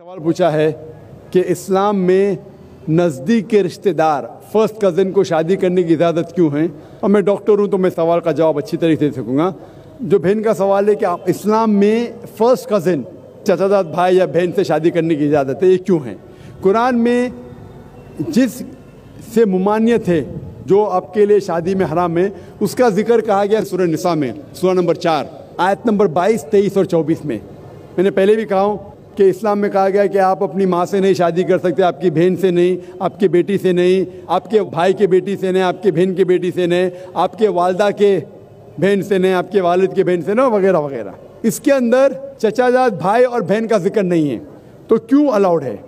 सवाल पूछा है कि इस्लाम में नज़दीक के रिश्तेदार फर्स्ट कज़न को शादी करने की इजाज़त क्यों है। और मैं डॉक्टर हूँ तो मैं सवाल का जवाब अच्छी तरीके से दे सकूँगा। जो बहन का सवाल है कि आप इस्लाम में फ़र्स्ट कज़न चाचाजाद भाई या बहन से शादी करने की इजाज़त है, ये क्यों है। कुरान में जिस से मुमानियत है जो आपके लिए शादी में हराम है उसका जिक्र कहा गया सूरह निसा में, सूरह नंबर 4 आयत नंबर 22, 23 और 24 में। मैंने पहले भी कहा हूँ कि इस्लाम में कहा गया कि आप अपनी माँ से नहीं शादी कर सकते, आपकी बहन से नहीं, आपकी बेटी से नहीं, आपके भाई के बेटी से नहीं, आपके बहन के बेटी से नहीं, आपके वालदा के बहन से नहीं, आपके वालिद के बहन से नहीं, वगैरह वगैरह। इसके अंदर चचाजाद भाई और बहन का जिक्र नहीं है, तो क्यों अलाउड है।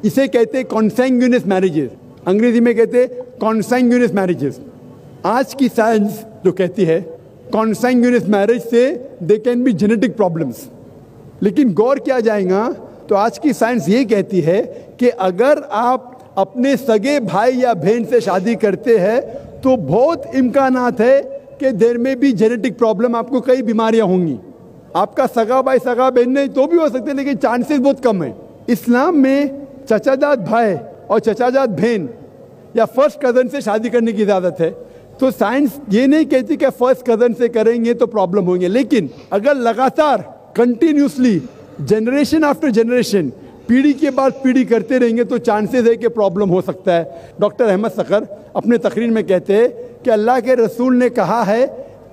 इसे कहते हैं कॉन्सैंग्यूनियस मैरिजेस, अंग्रेजी में कहते हैं कॉन्सैंग्यूनियस मैरिजेस। आज की साइंस जो कहती है कॉन्सैंग्यूनियस मैरिज से they can be genetic problems, लेकिन गौर किया जाएगा तो आज की साइंस ये कहती है कि अगर आप अपने सगे भाई या बहन से शादी करते हैं तो बहुत इम्कानात है कि देर में भी जेनेटिक प्रॉब्लम, आपको कई बीमारियां होंगी। आपका सगा भाई सगा बहन नहीं तो भी हो सकते हैं, लेकिन चांसेस बहुत कम है। इस्लाम में चचाजाद भाई और चचाजाद बहन या फर्स्ट कज़न से शादी करने की इजाज़त है। तो साइंस ये नहीं कहती कि फर्स्ट कज़न से करेंगे तो प्रॉब्लम होंगे, लेकिन अगर लगातार कंटिन्यूसली जनरेशन आफ्टर जनरेशन पीढ़ी के बाद पीढ़ी करते रहेंगे तो चांसेस है कि प्रॉब्लम हो सकता है। डॉक्टर अहमद सकर अपने तकरीर में कहते हैं कि अल्लाह के रसूल ने कहा है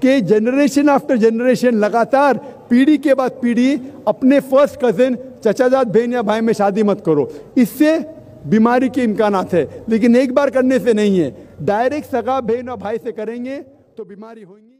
कि जनरेशन आफ्टर जनरेशन लगातार पीढ़ी के बाद पीढ़ी अपने फर्स्ट कज़न चचाजाद बहन या भाई में शादी मत करो, इससे बीमारी के इम्कानात है। लेकिन एक बार करने से नहीं है, डायरेक्ट सगा बहन और भाई से करेंगे तो बीमारी होगी।